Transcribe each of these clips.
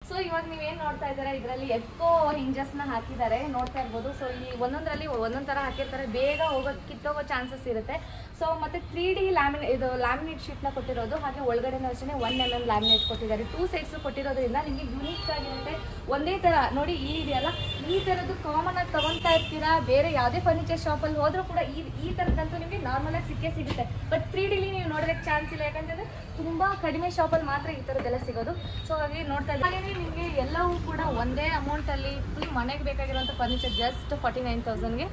So ಇವಾಗ ನೀವೇನು ನೋಡ್ತಾ ಇದ್ದಾರೆ, ಇದರಲ್ಲಿ ಎಫ್ಕೋ ಹಿಂಜಸ್ನ ಹಾಕಿದ್ದಾರೆ, ನೋಡ್ತಾ ಇರ್ಬೋದು. ಸೊ ಇಲ್ಲಿ ಒಂದೊಂದರಲ್ಲಿ ಒಂದೊಂದು ಥರ ಹಾಕಿರ್ತಾರೆ, ಬೇಗ ಕಿತ್ತೋಗೋ ಚಾನ್ಸಸ್ ಇರುತ್ತೆ. ಸೊ ಮತ್ತು 3D ಲ್ಯಾಮಿನೇಟ್ ಶೀಟ್ನ ಕೊಟ್ಟಿರೋದು, ಹಾಗೆ ಒಳಗಡೆ ಅಷ್ಟೇ 1 mm ಲ್ಯಾಮಿನೇಟ್ ಕೊಟ್ಟಿದ್ದಾರೆ. 2 ಸೈಡ್ಸ್ ಕೊಟ್ಟಿರೋದ್ರಿಂದ ನಿಮಗೆ ಯೂನಿಕ್ ಆಗಿರುತ್ತೆ. ಒಂದೇ ಥರ ನೋಡಿ, ಇಲ್ಲಿ ಇದೆಯಲ್ಲ, ಈ ಥರದ್ದು ಕಾಮನ್ ಆಗಿ ತೊಗೊತಾ ಇರ್ತೀರಾ. ಬೇರೆ ಯಾವುದೇ ಫರ್ನಿಚರ್ ಶಾಪಲ್ಲಿ ಹೋದರೂ ಕೂಡ ಈ ಥರದ್ದಂತೂ ನಿಮಗೆ ನಾರ್ಮಲಾಗಿ ಸಿಗುತ್ತೆ. ಬಟ್ 3Dಲಿ ನೀವು ನೋಡೋದಕ್ಕೆ ಚಾನ್ಸ್ ಇಲ್ಲ, ಯಾಕಂತಂದರೆ ತುಂಬ ಕಡಿಮೆ ಶಾಪಲ್ಲಿ ಮಾತ್ರ ಈ ಥರದ್ದೆಲ್ಲ ಸಿಗೋದು. ಸೊ ಹಾಗೆ ನೋಡ್ತಾ ಇದ್ದೀವಿ. ಹಾಗೆ ನಿಮಗೆ ಎಲ್ಲವೂ ಕೂಡ ಒಂದೇ ಅಮೌಂಟಲ್ಲಿ ಫುಲ್ ಮನೆಗೆ ಬೇಕಾಗಿರೋಂಥ ಫರ್ನಿಚರ್ ಜಸ್ಟ್ 49,000ಗೆ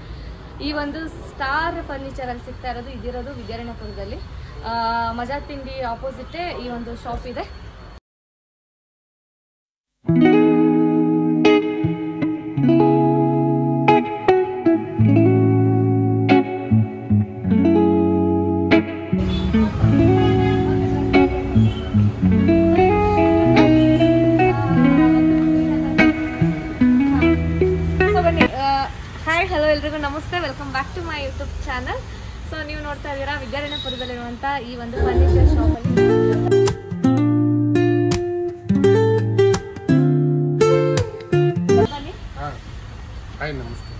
ಈ ಒಂದು ಸ್ಟಾರ್ ಫರ್ನಿಚರಲ್ಲಿ ಸಿಗ್ತಾ ಇರೋದು. ಇದಿರೋದು ವಿದ್ಯಾರಣ್ಯಪುರದಲ್ಲಿ, ಮಜಾ ತಿಂಡಿ ಆಪೋಸಿಟೇ ಈ ಒಂದು ಶಾಪ್ ಇದೆ. ಹಲೋ ಎಲ್ರಿಗೂ ನಮಸ್ತೆ, welcome back to my YouTube channel. So ನೀವು ನೋಡ್ತಾ ಇದ್ದೀರಾ ವಿದ್ಯಾರಣ್ಯಪುರದಲ್ಲಿರುವಂಥ ಈ ಒಂದು ಫರ್ನಿಚರ್ ಶಾಪಲ್ಲಿ. ಹಾಯ್ ನಮಸ್ತೆ.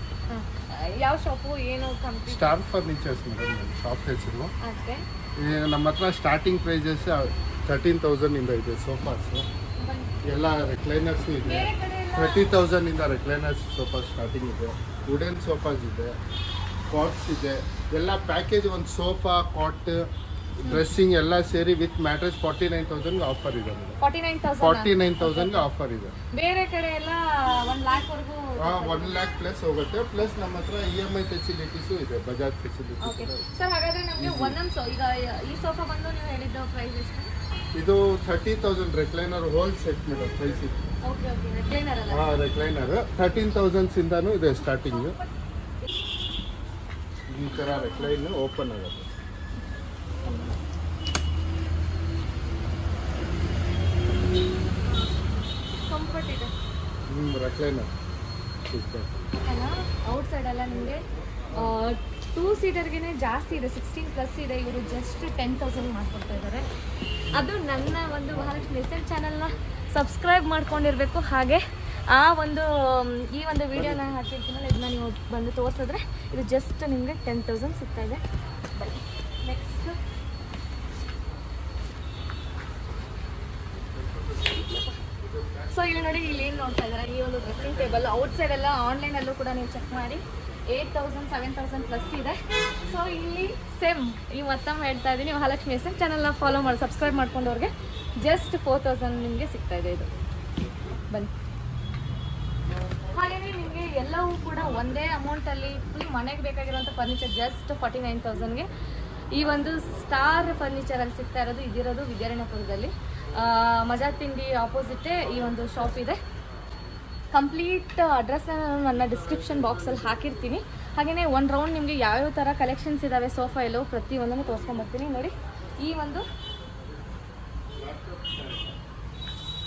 ಯಾವ ಶಾಪು, ಏನು company? Star furnitures madam shop ಹೆಸರು. ಓಕೆ. ನಮ್ಮ ಹತ್ರ ಸ್ಟಾರ್ಟಿಂಗ್ ಪ್ರೈಸಸ್ 13,000 ಇಂದ ಇದೆ. ಸೋಫಾಸು ಎಲ್ಲ ರಿಕ್ಲೈನರ್ಸು ಇದೆ. 30,000 ಇಂದ ರಿಕ್ಲೈನರ್ಸ್ ಸೋಫಾ ಸ್ಟಾರ್ಟಿಂಗ್ ಇದೆ. ವುಡನ್ ಸೋಫಾಸ್ ಇದೆ, ಕಾಟ್ಸ್ ಇದೆ, ಎಲ್ಲ ಪ್ಯಾಕೇಜ್. ಒಂದು ಸೋಫಾ, ಕಾಟ್, ಡ್ರೆಸ್ಸಿಂಗ್ ಎಲ್ಲ ಸೇರಿ ವಿತ್ ಮ್ಯಾಟ್ರೆಸ್ 49,000 ಆಫರ್ ಇದೆ. 49,000 ಆಫರ್ ಇದೆ. ಬೇರೆ ಕಡೆ ಎಲ್ಲ 1 lakh ವರೆಗೂ 1 lakh ಪ್ಲಸ್ ಹೋಗುತ್ತೆ. ಪ್ಲಸ್ ನಮ್ಮ ಹತ್ರ EMI ಫೆಸಿಲಿಟೀಸು ಇದೆ, ಬಜಾಜ್ ಫೆಸಿಲಿಟೀಸ್. ಸರ್ ಹಾಗಾದ್ರೆ ನಮಗೆ ಒಂದೊಂದು ಈಗ ಈ ಸೋಫಾ ಬಂದು ನೀವು ಹೇಳಿದ್ದು ಪ್ರೈಸ್ ಎಷ್ಟು? ಇದು 30,000 recliner whole set madam. Price ಇದೆ. Okay okay. ರಿಕ್ಲೈನರ್ ಅಲ್ಲ? ಹಾಂ, ರಿಕ್ಲೈನರ್ 13,000 ಇಂದಾನು ಇದೆ ಸ್ಟಾರ್ಟಿಂಗ್. ಈ ಥರ ರಿಕ್ಲೈನ್ ಓಪನ್ ಆಗುತ್ತೆ. ಕಂಫರ್ಟ್ ಇದೆ. ರಿಕ್ಲೈನರ್ ಔಟ್ ಸೈಡ್ ಎಲ್ಲ ನಿಮಗೆ 2 ಸೀಟರ್ಗೆ ಜಾಸ್ತಿ ಇದೆ, 16+ ಇದೆ. ಇವರು ಜಸ್ಟ್ 10,000 ಮಾಡ್ಕೊಡ್ತಾ ಇದ್ದಾರೆ. ಅದು ನನ್ನ ಒಂದು ಮಹಾಲಕ್ಷ್ಮಿ ರಿಸೆಂಟ್ ಚಾನಲ್ನ ಸಬ್ಸ್ಕ್ರೈಬ್ ಮಾಡ್ಕೊಂಡಿರಬೇಕು. ಹಾಗೆ ಈ ಒಂದು ವಿಡಿಯೋನ ಹಾಕಿರ್ತೀನಲ್ಲ, ಇದನ್ನ ನೀವು ಬಂದು ತೋರಿಸಿದ್ರೆ ಇದು ಜಸ್ಟ್ ನಿಮಗೆ 10,000 ಸಿಗ್ತಾ ಇದೆ. ನೆಕ್ಸ್ಟ್ ಸೊ ಇಲ್ಲಿ ನೋಡಿ, ಇಲ್ಲಿ ಏನು ನೋಡ್ತಾ ಇದ್ದಾರೆ, ಈ ಒಂದು ಡ್ರೆಸ್ಸಿಂಗ್ ಟೇಬಲ್ ಔಟ್ ಸೈಡ್ ಎಲ್ಲ ಆನ್ಲೈನಲ್ಲೂ ಕೂಡ ನೀವು ಚೆಕ್ ಮಾಡಿ 8,000 7,000 ಪ್ಲಸ್ ಇದೆ. ಸೊ ಇಲ್ಲಿ ಸೇಮ್ ಈ ಮತ್ತೊಮ್ಮೆ ಹೇಳ್ತಾ ಇದ್ದೀನಿ, ಮಹಾಲಕ್ಷ್ಮಿ ರಿಸೆಂಟ್ ಚಾನಲ್ನ ಫಾಲೋ ಮಾಡಿ ಸಬ್ಸ್ಕ್ರೈಬ್ ಮಾಡ್ಕೊಂಡವ್ರಿಗೆ ಜಸ್ಟ್ 4,000 ನಿಮಗೆ ಸಿಗ್ತಾ ಇದೆ. ಇದು ಬನ್ನಿ. ಹಾಗೆಯೇ ನಿಮಗೆ ಎಲ್ಲವೂ ಕೂಡ ಒಂದೇ ಅಮೌಂಟಲ್ಲಿ ಫುಲ್ ಮನೆಗೆ ಬೇಕಾಗಿರೋಂಥ ಫರ್ನಿಚರ್ ಜಸ್ಟ್ 49,000ಗೆ ಈ ಒಂದು ಸ್ಟಾರ್ ಫರ್ನಿಚರಲ್ಲಿ ಸಿಗ್ತಾ ಇರೋದು. ಇದಿರೋದು ವಿದ್ಯಾರಣ್ಯಪುರದಲ್ಲಿ, ಮಜಾ ತಿಂಡಿ ಆಪೋಸಿಟೇ ಈ ಒಂದು ಶಾಪ್ ಇದೆ. ಕಂಪ್ಲೀಟ್ ಅಡ್ರೆಸ್ನ ನನ್ನ ಡಿಸ್ಕ್ರಿಪ್ಷನ್ ಬಾಕ್ಸಲ್ಲಿ ಹಾಕಿರ್ತೀನಿ. ಹಾಗೆಯೇ ಒಂದು ರೌಂಡ್ ನಿಮಗೆ ಯಾವ್ಯಾವ ಥರ ಕಲೆಕ್ಷನ್ಸ್ ಇದ್ದಾವೆ ಸೋಫಾ ಎಲ್ಲವೂ ಪ್ರತಿಯೊಂದನ್ನು ತೋರಿಸ್ಕೊಂಡ್ಬರ್ತೀನಿ. ನೋಡಿ, ಈ ಒಂದು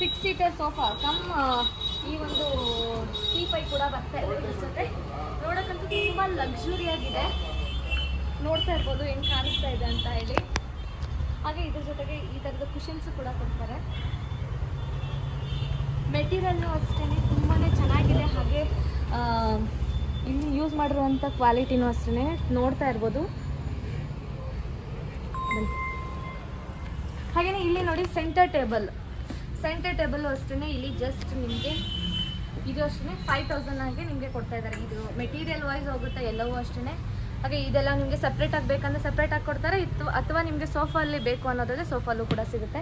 6 ಸೀಟರ್ ಸೋಫಾ ಈ ಒಂದು T5 ಕೂಡ ಬರ್ತಾ ಇದೆ. ಇದ್ರ ಜೊತೆ ನೋಡೋಕ್ಕಂತೂ ತುಂಬ ಲಕ್ಸುರಿಯಾಗಿದೆ. ನೋಡ್ತಾ ಇರ್ಬೋದು ಹೆಂಗೆ ಕಾಣಿಸ್ತಾ ಇದೆ ಅಂತ ಹೇಳಿ. ಹಾಗೆ ಇದ್ರ ಜೊತೆಗೆ ಈ ಥರದ ಕುಷನ್ಸು ಕೂಡ ಕೊಡ್ತಾರೆ. ಮೆಟೀರಿಯಲ್ಲು ಅಷ್ಟೇ ತುಂಬಾ ಚೆನ್ನಾಗಿದೆ. ಹಾಗೆ ಇಲ್ಲಿ ಯೂಸ್ ಮಾಡಿರುವಂಥ ಕ್ವಾಲಿಟಿನೂ ಅಷ್ಟೇ ನೋಡ್ತಾ ಇರ್ಬೋದು. ಹಾಗೆಯೇ ಇಲ್ಲಿ ನೋಡಿ, ಸೆಂಟರ್ ಟೇಬಲ್ಲು ಅಷ್ಟೇ ಇಲ್ಲಿ ಜಸ್ಟ್ ನಿಮಗೆ ಇದು ಅಷ್ಟೇ 5,000 ಆಗಿ ನಿಮಗೆ ಕೊಡ್ತಾ ಇದ್ದಾರೆ. ಇದು ಮೆಟೀರಿಯಲ್ ವೈಸ್ ಹೋಗುತ್ತೆ ಎಲ್ಲವೂ ಅಷ್ಟೇ. ಹಾಗೆ ಇದೆಲ್ಲ ನಿಮಗೆ ಸಪ್ರೇಟ್ ಆಗಬೇಕಂದ್ರೆ ಸಪ್ರೇಟ್ ಆಗಿ ಕೊಡ್ತಾರೆ, ಅಥವಾ ನಿಮಗೆ ಸೋಫಾಲ್ಲಿ ಬೇಕು ಅನ್ನೋದಾದರೆ ಸೋಫಾಲ್ಲೂ ಕೂಡ ಸಿಗುತ್ತೆ.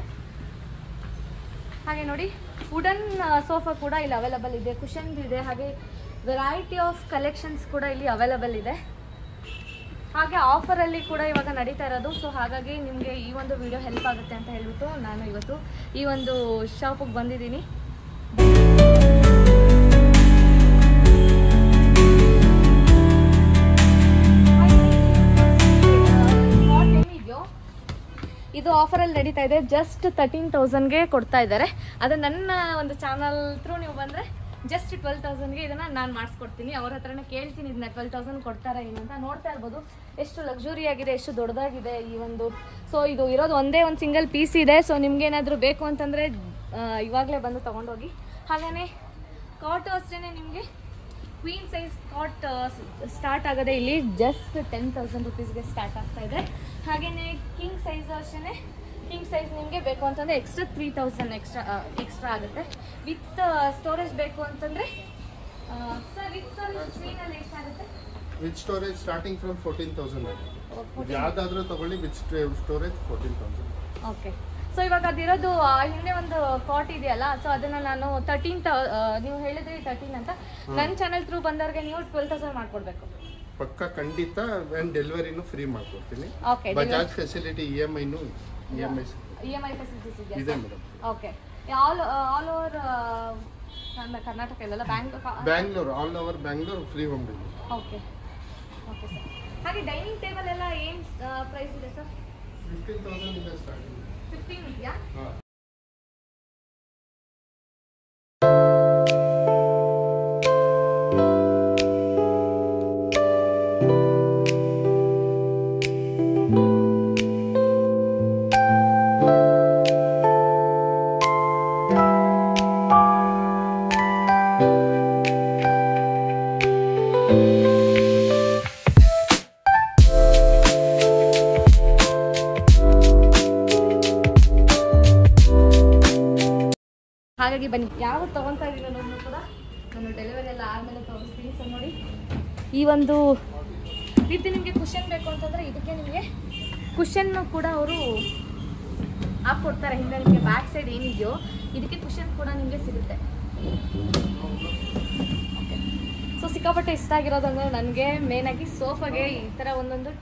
ಹಾಗೆ ನೋಡಿ, ವುಡನ್ ಸೋಫಾ ಕೂಡ ಇಲ್ಲಿ ಅವೈಲಬಲ್ ಇದೆ, ಕುಷನ್ಸ್ ಇದೆ, ಹಾಗೆ ವೆರೈಟಿ ಆಫ್ ಕಲೆಕ್ಷನ್ಸ್ ಕೂಡ ಇಲ್ಲಿ ಅವೈಲಬಲ್ ಇದೆ. ಹಾಗೆ ಆಫರಲ್ಲಿ ಕೂಡ ಇವಾಗ ನಡೀತಾ ಇರೋದು. ಸೊ ಹಾಗಾಗಿ ನಿಮಗೆ ಈ ಒಂದು ವಿಡಿಯೋ ಹೆಲ್ಪ್ ಆಗುತ್ತೆ ಅಂತ ಹೇಳ್ಬಿಟ್ಟು ನಾನು ಇವತ್ತು ಈ ಒಂದು ಶಾಪಿಗೆ ಬಂದಿದ್ದೀನಿ. ಇದು ಆಫರಲ್ಲಿ ನಡೀತಾ ಇದೆ. ಜಸ್ಟ್ 13,000ಗೆ ಕೊಡ್ತಾ ಇದ್ದಾರೆ. ಅದು ನನ್ನ ಒಂದು ಚಾನಲ್ ಥ್ರೂ ನೀವು ಬಂದರೆ ಜಸ್ಟ್ 12,000ಗೆ ಇದನ್ನು ನಾನು ಮಾಡಿಸ್ಕೊಡ್ತೀನಿ. ಅವ್ರ ಹತ್ರನೇ ಕೇಳ್ತೀನಿ ಇದನ್ನ 12,000 ಕೊಡ್ತಾರಾ ಏನು ಅಂತ. ನೋಡ್ತಾ ಇರ್ಬೋದು ಎಷ್ಟು ಲಕ್ಸುರಿ ಆಗಿದೆ, ಎಷ್ಟು ದೊಡ್ಡದಾಗಿದೆ ಈ ಒಂದು. ಸೊ ಇದು ಇರೋದು ಒಂದೇ ಒಂದು ಸಿಂಗಲ್ ಪೀಸ್ ಇದೆ. ಸೊ ನಿಮ್ಗೆ ಏನಾದರೂ ಬೇಕು ಅಂತಂದರೆ ಇವಾಗಲೇ ಬಂದು ತೊಗೊಂಡೋಗಿ. ಹಾಗೆಯೇ ಕಾಟು ಅಷ್ಟೇ ನಿಮಗೆ ಕ್ವೀನ್ ಸೈಜ್ ಕಾಟ್ ಸ್ಟಾರ್ಟ್ ಆಗೋದೇ ಇಲ್ಲಿ ಜಸ್ಟ್ 10,000 ರುಪೀಸ್ಗೆ ಸ್ಟಾರ್ಟ್ ಆಗ್ತಾ ಇದೆ. ಹಾಗೆಯೇ ಕಿಂಗ್ ಸೈಜ್ ಅಷ್ಟೇ, ಕಿಂಗ್ ಸೈಜ್ ನಿಮಗೆ ಬೇಕು ಅಂತಂದರೆ ಎಕ್ಸ್ಟ್ರಾ 3,000 ಎಕ್ಸ್ಟ್ರಾ ಆಗುತ್ತೆ. ವಿತ್ ಸ್ಟೋರೇಜ್ ಬೇಕು ಅಂತಂದರೆ ಸರ್ ವಿತ್ ಸ್ಟೋರೇಜ್ ಸ್ಕ್ರೀನಲ್ಲಿ ಎಷ್ಟಾಗುತ್ತೆ? ವಿತ್ ಸ್ಟೋರೇಜ್ ಸ್ಟಾರ್ಟಿಂಗ್ ಫ್ರಮ್ 14,000 ಯಾವುದಾದ್ರೂ ತಗೊಳ್ಳಿ. With storage 14,000. ಓಕೆ. ಸೊ ಇವಾಗ ಅದಿರೋದು ಹಿಂದೆ ಒಂದು ಕಾಟ್ ಇದೆಯಲ್ಲ, ಸೊ ಅದನ್ನು ನಾನು 13 ನೀವು ಹೇಳಿದ್ರಿ 13 ಅಂತ. ನನ್ನ ಚಾನಲ್ ಥ್ರೂ ಬಂದವ್ರಿಗೆ ನೀವು 12,000 ಮಾಡ್ಕೊಡ್ಬೇಕು. ಪಕ್ಕ ಖಂಡಿತ. ಡೆಲಿವರಿನೂ ಫ್ರೀ ಮಾಡ್ಕೊಡ್ತೀನಿ. Okay. Bajaj facility EMI facilities ಇದೆ ಇದೆಯಾ? Madam. Okay. All over Karnataka ಇಲ್ಲಲ್ಲ, Bangalore all over Bangalore free home delivery. Okay okay sir. ಹಾಗೆ ಡೈನಿಂಗ್ ಟೇಬಲ್ ಎಲ್ಲ ಏನು ಪ್ರೈಸ್ ಇದೆ ಸರ್? 15,000 ಇದೆ ಸ್ಟಾರ್ಟಿಂಗ್. 15 ಇದೆಯಾ? ಹಾಗಾಗಿ ಬನ್ನಿ, ಯಾವ ತೊಗೊತಾ ಇದ್ದೀನಿ ಅನ್ನೋದನ್ನು ಕೂಡ ನಾನು ಡೆಲಿವರಿ ಎಲ್ಲ ಆದಮೇಲೆ ತೋರಿಸ್ತೀನಿ. ಸೊ ನೋಡಿ, ಈ ಒಂದು ರೀತಿ ನಿಮಗೆ ಕುಷನ್ ಬೇಕು ಅಂತಂದರೆ ಇದಕ್ಕೆ ನಿಮಗೆ ಕುಷನ್ನು ಕೂಡ ಅವರು ಹಾಕ್ಕೊಡ್ತಾರೆ. ಹಿಂದೆ ನಿಮಗೆ ಬ್ಯಾಕ್ ಸೈಡ್ ಏನಿದೆಯೋ ಇದಕ್ಕೆ ಕುಷನ್ ಕೂಡ ನಿಮಗೆ ಸಿಗುತ್ತೆ. ಓಕೆ. ಸೊ ಸಿಕ್ಕಾಪಟ್ಟೆ ಇಷ್ಟ ಆಗಿರೋದಂದರೆ ನನಗೆ ಮೇನಾಗಿ ಸೋಫಾಗೆ ಈ ಥರ ಒಂದೊಂದು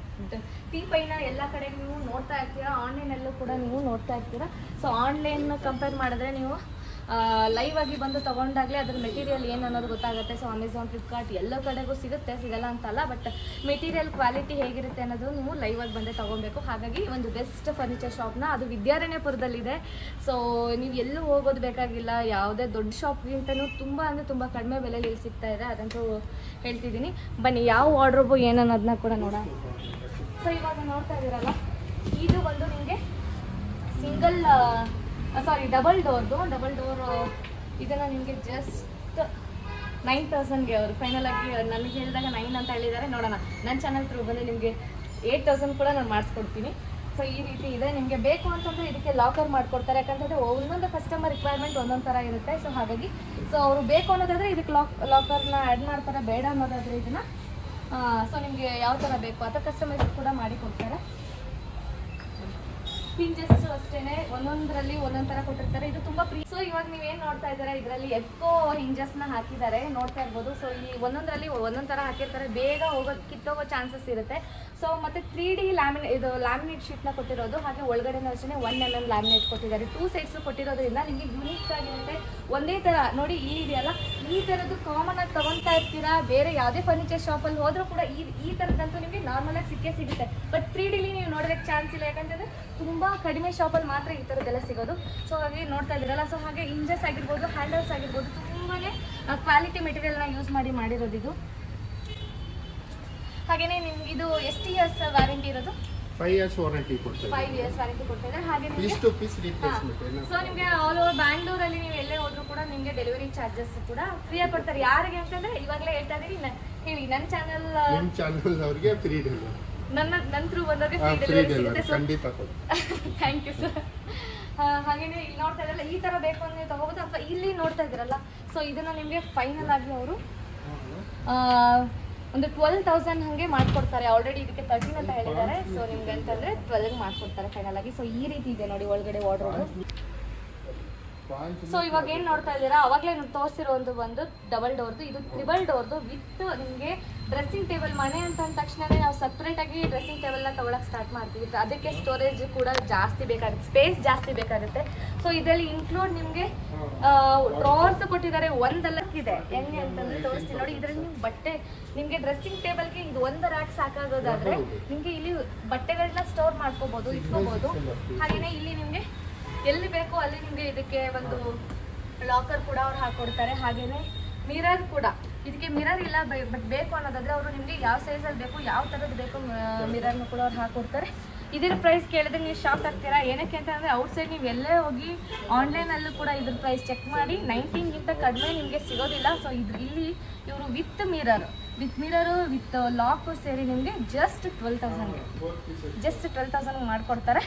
ಟೀಪೈನ ಎಲ್ಲ ಕಡೆ ನೀವು ನೋಡ್ತಾ ಇರ್ತೀರಾ, ಆನ್ಲೈನಲ್ಲೂ ಕೂಡ ನೀವು ನೋಡ್ತಾ ಇರ್ತೀರಾ. ಸೊ ಆನ್ಲೈನ್ ಕಂಪೇರ್ ಮಾಡಿದ್ರೆ ನೀವು ಲೈವ್ ಆಗಿ ಬಂದು ತೊಗೊಂಡಾಗಲೇ ಅದ್ರ ಮೆಟೀರಿಯಲ್ ಏನು ಅನ್ನೋದು ಗೊತ್ತಾಗುತ್ತೆ. ಸೊ ಅಮೆಝಾನ್, ಫ್ಲಿಪ್ಕಾರ್ಟ್ ಎಲ್ಲ ಕಡೆಗೂ ಸಿಗುತ್ತೆ, ಸಿಗಲ್ಲ ಅಂತಲ್ಲ, ಬಟ್ ಮೆಟೀರಿಯಲ್ ಕ್ವಾಲಿಟಿ ಹೇಗಿರುತ್ತೆ ಅನ್ನೋದು ನೀವು ಲೈವ್ ಆಗಿ ಬಂದೇ ತೊಗೊಬೇಕು. ಹಾಗಾಗಿ ಒಂದು ಬೆಸ್ಟ್ ಫರ್ನಿಚರ್ ಶಾಪ್ನ, ಅದು ವಿದ್ಯಾರಣ್ಯಪುರದಲ್ಲಿದೆ. ಸೊ ನೀವು ಎಲ್ಲೂ ಹೋಗೋದು ಬೇಕಾಗಿಲ್ಲ, ಯಾವುದೇ ದೊಡ್ಡ ಶಾಪ್ಗಿಂತನೂ ತುಂಬ ಅಂದರೆ ತುಂಬ ಕಡಿಮೆ ಬೆಲೆಯಲ್ಲಿ ಇಲ್ಲಿ ಸಿಗ್ತಾ ಇದೆ, ಅದಂತೂ ಹೇಳ್ತಿದ್ದೀನಿ. ಬನ್ನಿ, ಯಾವ ಆರ್ಡ್ರಬು ಏನನ್ನೋದನ್ನ ಕೂಡ ನೋಡೋಣ. ಸೊ ಇವಾಗ ನೋಡ್ತಾ ಇದ್ದೀರಲ್ಲ, ಇದು ಬಂದು ನಿಮಗೆ ಸಿಂಗಲ್ ಡಬಲ್ ಡೋರ್ ಇದನ್ನು ನಿಮಗೆ ಜಸ್ಟ್ 9,000ಗೆ ಅವರು ಫೈನಲ್ ಆಗಿ ನನಗೆ ಹೇಳಿದಾಗ 9 ಅಂತ ಹೇಳಿದ್ದಾರೆ. ನೋಡೋಣ, ನನ್ನ ಚಾನಲ್ ಥ್ರೂ ಬಂದು ನಿಮಗೆ 8,000 ಕೂಡ ನಾನು ಮಾಡಿಸ್ಕೊಡ್ತೀನಿ. ಸೊ ಈ ರೀತಿ ಇದೆ. ನಿಮಗೆ ಬೇಕು ಅಂತಂದರೆ ಇದಕ್ಕೆ ಲಾಕರ್ ಮಾಡಿಕೊಡ್ತಾರೆ, ಯಾಕಂತಂದರೆ ಒಂದೊಂದು ಕಸ್ಟಮರ್ ರಿಕ್ವೈರ್ಮೆಂಟ್ ಒಂದೊಂದು ಥರ ಇರುತ್ತೆ. ಸೊ ಹಾಗಾಗಿ ಅವರು ಬೇಕು ಅನ್ನೋದಾದರೆ ಇದಕ್ಕೆ ಲಾಕರ್ನ ಆ್ಯಡ್ ಮಾಡ್ತಾರೆ, ಬೇಡ ಅನ್ನೋದಾದರೆ ಇದನ್ನು ಸೊ ನಿಮಗೆ ಯಾವ ಥರ ಬೇಕು ಆ ಥರ ಕಸ್ಟಮೈಸ್ ಕೂಡ ಮಾಡಿ ಕೊಡ್ತಾರೆ. ಹಿಂಜಸ್ ಅಷ್ಟೇ ಒಂದೊಂದರಲ್ಲಿ ಒಂದೊಂದು ಥರ ಕೊಟ್ಟಿರ್ತಾರೆ. ಇದು ತುಂಬ ಸೊ ಇವಾಗ ನೀವೇನು ನೋಡ್ತಾ ಇದ್ದಾರೆ, ಇದರಲ್ಲಿ ಎಫ್ಕೋ ಹಿಂಜಸ್ನ ಹಾಕಿದ್ದಾರೆ, ನೋಡ್ತಾ ಇರ್ಬೋದು. ಸೊ ಈ ಒಂದೊಂದರಲ್ಲಿ ಒಂದೊಂದು ಥರ ಹಾಕಿರ್ತಾರೆ, ಬೇಗ ಕಿತ್ತೋಗೋ ಚಾನ್ಸಸ್ ಇರುತ್ತೆ. ಸೊ ಮತ್ತು 3D ಲ್ಯಾಮಿನೇಟ್ ಶೀಟ್ನ ಕೊಟ್ಟಿರೋದು, ಹಾಗೆ ಒಳಗಡೆನೂ ಅಷ್ಟೇ 1 mm ಲ್ಯಾಮಿನೇಟ್ ಕೊಟ್ಟಿದ್ದಾರೆ. 2 ಸೈಡ್ಸು ಕೊಟ್ಟಿರೋದ್ರಿಂದ ನಿಮಗೆ ಯುನೀಕ್ ಆಗಿರುತ್ತೆ. ಒಂದೇ ಥರ ನೋಡಿ, ಇಲ್ಲಿ ಇದೆಯಲ್ಲ, ಈ ಥರದ್ದು ಕಾಮನ್ ಆಗಿ ತೊಗೊತಾ ಇರ್ತೀರಾ, ಬೇರೆ ಯಾವುದೇ ಫರ್ನಿಚರ್ ಶಾಪಲ್ಲಿ ಹೋದರೂ ಕೂಡ ಈ ಥರದ್ದಂತೂ ನಿಮಗೆ ನಾರ್ಮಲಾಗಿ ಸಿಗುತ್ತೆ. ಬಟ್ 3Dಲಿ ನೀವು ನೋಡೋದಕ್ಕೆ ಚಾನ್ಸ್ ಇಲ್ಲ, ಯಾಕಂತಂದರೆ ತುಂಬ ಕಡಿಮೆ ಶಾಪಲ್ಲಿ ಮಾತ್ರ ಈ ಥರದ್ದೆಲ್ಲ ಸಿಗೋದು. ಸೊ ಹಾಗೆ ನೋಡ್ತಾ ಇದ್ದೀರಲ್ಲ, ಸೊ ಹಾಗೆ ಇಂಜಸ್ ಆಗಿರ್ಬೋದು, ಹ್ಯಾಂಡಲ್ಸ್ ಆಗಿರ್ಬೋದು, ತುಂಬಾ ಕ್ವಾಲಿಟಿ ಮೆಟೀರಿಯಲ್ನ ಯೂಸ್ ಮಾಡಿರೋದು ಇದು. ಹಾಗೆಯೇ ನಿಮ್ಗೆ ಇದು ಎಷ್ಟು ಇಯರ್ಸ್ ವ್ಯಾರಂಟಿ ಇರೋದು? 5 years ವಾರಂಟಿ ಕೊಡ್ತಾರೆ. 5 years ವ್ಯಾರಂಟಿ ಕೊಡ್ತಾರೆ. ಹಾಗೆ piece to piece replacement. So ನಿಮಗೆ ಆಲ್ ಓವರ್ ಬ್ಯಾಂಗ್ಳೂರಲ್ಲಿ ನೀವು ಎಲ್ಲೇ ಹೋದ್ರೂ ಕೂಡ ನಿಮಗೆ ಡೆಲಿವರಿ ಚಾರ್ಜಸ್ ಕೂಡ ಫ್ರೀಯಾಗಿ ಕೊಡ್ತಾರೆ. ಯಾರಿಗೆ ಅಂತಂದರೆ ಇವಾಗಲೇ ಹೇಳ್ತಾ ಇದ್ದೀನಿ, ಹೇಳಿ, ನನ್ನ ಚಾನಲ್ ಅವರಿಗೆ ಫ್ರೀ ಡೆಲಿವರಿ, ನನ್ನ ಥ್ರೂ ಬಂದವ್ರಿಗೆ ಫ್ರೀ ಡೆಲಿವರಿ ಸಿಗುತ್ತೆ. ಖಂಡಿತ ಥ್ಯಾಂಕ್ ಯು ಸರ್. ಹಾಗೇನೆ ಇಲ್ಲಿ ನೋಡ್ತಾ ಇದ್ರಲ್ಲ, ಈ ಥರ ಬೇಕು ಅಂದರೆ ತಗೋಬೋದು, ಅಥವಾ ಇಲ್ಲಿ ನೋಡ್ತಾ ಇದ್ದೀರಲ್ಲ, ಸೊ ಇದನ್ನು ನಿಮಗೆ ಫೈನಲ್ ಆಗಿ ಅವರು ಒಂದು 12,000 ಹಾಗೆ ಮಾಡಿಕೊಡ್ತಾರೆ. ಆಲ್ರೆಡಿ ಇದಕ್ಕೆ 13 ಅಂತ ಹೇಳಿದ್ದಾರೆ. ಸೊ ನಿಮ್ಗೆ ಅಂತಂದರೆ 12ಗೆ ಮಾಡಿಕೊಡ್ತಾರೆ ಫೈನಲ್ ಆಗಿ. ಸೊ ಈ ರೀತಿ ಇದೆ ನೋಡಿ ಒಳಗಡೆ ವಾರ್ಡ್ರೋಬ್. ಸೊ ಇವಾಗ ಏನು ನೋಡ್ತಾ ಇದ್ದೀರಾ, ಅವಾಗಲೇ ತೋರಿಸಿರೋ ಒಂದು ಬಂದು ಡಬಲ್ ಡೋರ್ದು, ಇದು ಟ್ರಿಬಲ್ ಡೋರ್ದು ವಿತ್ ನಿಮಗೆ ಡ್ರೆಸ್ಸಿಂಗ್ ಟೇಬಲ್. ಮನೆ ಅಂತ ಅಂದ ತಕ್ಷಣವೇ ನಾವು ಸಪ್ರೇಟಾಗಿ ಡ್ರೆಸ್ಸಿಂಗ್ ಟೇಬಲ್ನ ತೊಗೊಳಕ್ಕೆ ಸ್ಟಾರ್ಟ್ ಮಾಡ್ತೀವಿ. ಅದಕ್ಕೆ ಸ್ಟೋರೇಜ್ ಕೂಡ ಜಾಸ್ತಿ ಬೇಕಾಗುತ್ತೆ, ಸ್ಪೇಸ್ ಜಾಸ್ತಿ ಬೇಕಾಗುತ್ತೆ. ಸೊ ಇದರಲ್ಲಿ ಇನ್ಕ್ಲೂಡ್ ನಿಮಗೆ ಡ್ರಾರ್ಸ್ ಕೊಟ್ಟಿದ್ದಾರೆ, ಒಂದೆಲ್ಲ ಇದೆ. ಹೆಂಗೆ ಅಂತಂದರೆ ತೋರಿಸ್ತೀನಿ ನೋಡಿ, ಇದರಲ್ಲಿ ನೀವು ಬಟ್ಟೆ, ನಿಮಗೆ ಡ್ರೆಸ್ಸಿಂಗ್ ಟೇಬಲ್ಗೆ ಇದು ಒಂದು ರ್ಯಾಕ್ ಸಾಕಾಗೋದಾದರೆ ನಿಮಗೆ ಇಲ್ಲಿ ಬಟ್ಟೆಗಳನ್ನ ಸ್ಟೋರ್ ಮಾಡ್ಕೋಬೋದು, ಇಟ್ಕೋಬೋದು. ಹಾಗೆಯೇ ಇಲ್ಲಿ ನಿಮಗೆ ಎಲ್ಲಿ ಬೇಕೋ ಅಲ್ಲಿ ನಿಮಗೆ ಇದಕ್ಕೆ ಒಂದು ಲಾಕರ್ ಕೂಡ ಅವ್ರು ಹಾಕ್ಕೊಡ್ತಾರೆ. ಹಾಗೆಯೇ ಮಿರರ್ ಕೂಡ, ಇದಕ್ಕೆ ಮಿರರ್ ಇಲ್ಲ ಬಟ್ ಬೇಕು ಅನ್ನೋದಾದರೆ ಅವರು ನಿಮಗೆ ಯಾವ ಸೈಜಲ್ಲಿ ಬೇಕು, ಯಾವ ಥರದ್ದು ಬೇಕು ಮಿರರ್ನ ಕೂಡ ಅವ್ರು ಹಾಕ್ಕೊಡ್ತಾರೆ. ಇದರ ಪ್ರೈಸ್ ಕೇಳಿದ್ರೆ ನೀವು ಶಾಕ್ ಆಗ್ತೀರಾ. ಏನಕ್ಕೆ ಅಂತಂದರೆ ಔಟ್ಸೈಡ್ ನೀವು ಎಲ್ಲೇ ಹೋಗಿ ಆನ್ಲೈನಲ್ಲೂ ಕೂಡ ಇದ್ರ ಪ್ರೈಸ್ ಚೆಕ್ ಮಾಡಿ 19ಗಿಂತ ಕಡಿಮೆ ನಿಮಗೆ ಸಿಗೋದಿಲ್ಲ. ಸೊ ಇಲ್ಲಿ ಇವರು ವಿತ್ ಮಿರರು ವಿತ್ ಲಾಕು ಸೇರಿ ನಿಮಗೆ ಜಸ್ಟ್ 12,000 ಮಾಡಿಕೊಡ್ತಾರೆ.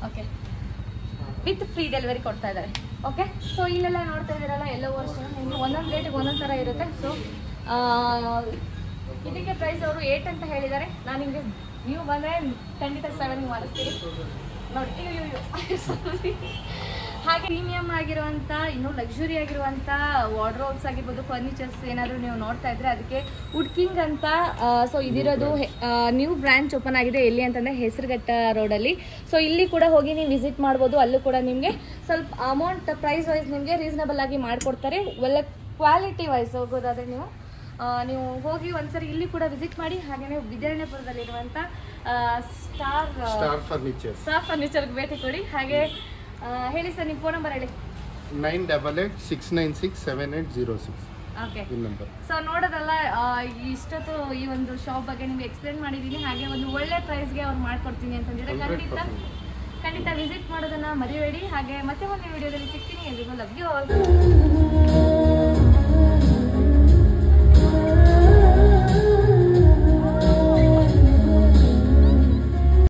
ಓಕೆ, ವಿತ್ ಫ್ರೀ ಡೆಲಿವರಿ ಕೊಡ್ತಾ ಇದ್ದಾರೆ. ಓಕೆ, ಸೊ ಇಲ್ಲೆಲ್ಲ ನೋಡ್ತಾ ಇದ್ದೀರಲ್ಲ ಎಲ್ಲ ವರ್ಷ ನಿಮಗೆ ಒಂದೊಂದು ರೇಟಿಗೆ ಒಂದೊಂದು ಥರ ಇರುತ್ತೆ. ಸೊ ಇದಕ್ಕೆ ಪ್ರೈಸ್ ಅವರು 8 ಅಂತ ಹೇಳಿದ್ದಾರೆ. ನಾನು ನಿಮಗೆ ನೀವು ಬಂದರೆ ಖಂಡಿತ 7 ಮಾಡಿಸ್ತೀವಿ ನೋಡಿ. ಹಾಗೆ ಪ್ರೀಮಿಯಮ್ ಆಗಿರುವಂಥ ಇನ್ನೂ ಲಕ್ಸುರಿ ಆಗಿರುವಂಥ ವಾರ್ಡ್ರೋಬ್ಸ್ ಆಗಿರ್ಬೋದು, ಫರ್ನಿಚರ್ಸ್ ಏನಾದರೂ ನೀವು ನೋಡ್ತಾ ಇದ್ರೆ ಅದಕ್ಕೆ ವುಡ್ಕಿಂಗ್ ಅಂತ ಸೊ ಇದಿರೋದು ನ್ಯೂ ಬ್ರಾಂಚ್ ಓಪನ್ ಆಗಿದೆ. ಎಲ್ಲಿ ಅಂತಂದರೆ ಹೆಸರುಘಟ್ಟ ರೋಡಲ್ಲಿ. ಸೊ ಇಲ್ಲಿ ಕೂಡ ಹೋಗಿ ನೀವು ವಿಸಿಟ್ ಮಾಡ್ಬೋದು. ಅಲ್ಲೂ ಕೂಡ ನಿಮಗೆ ಸ್ವಲ್ಪ ಅಮೌಂಟ್ ಪ್ರೈಸ್ ವೈಸ್ ನಿಮಗೆ ರೀಸನಬಲ್ ಆಗಿ ಮಾಡಿಕೊಡ್ತಾರೆ. ಒಳ್ಳೆ ಕ್ವಾಲಿಟಿ ವೈಸ್ ಹೋಗೋದಾದರೆ ನೀವು ಹೋಗಿ ಒಂದ್ಸರಿ ಇಲ್ಲಿ ಕೂಡ ವಿಸಿಟ್ ಮಾಡಿ. ಹಾಗೆಯೇ ವಿದ್ಯಾರಣ್ಯಪುರದಲ್ಲಿರುವಂಥ ಸ್ಟಾರ್ ಫರ್ನಿಚರ್ಗೆ ಭೇಟಿ ಕೊಡಿ. ಹಾಗೆ ಹೇಳಿ ಸರ್, ನಿಮ್ಮ ಫೋನ್ ನಂಬರ್ ಹೇಳಿ. 9886967806. ಓಕೆ, ಸೊ ನೋಡೋದಲ್ಲ ಇಷ್ಟೊತ್ತು ಈ ಒಂದು ಶಾಪ್ ಬಗ್ಗೆ ನಿಮ್ಗೆ ಎಕ್ಸ್ಪ್ಲೇನ್ ಮಾಡಿದ್ದೀನಿ. ಹಾಗೆ ಒಂದು ಒಳ್ಳೆ ಪ್ರೈಸ್ಗೆ ಅವ್ರು ಮಾಡ್ಕೊಡ್ತೀನಿ ಅಂತಂದಿದ್ರೆ ಖಂಡಿತ ವಿಸಿಟ್ ಮಾಡೋದನ್ನ ಮರಿಬೇಡಿ. ಹಾಗೆ ಮತ್ತೆ ಒಂದು ವಿಡಿಯೋದಲ್ಲಿ ಸಿಗ್ತೀನಿ. ಎಲ್ರಿಗೂ ಲವ್ ಯು ಆಲ್.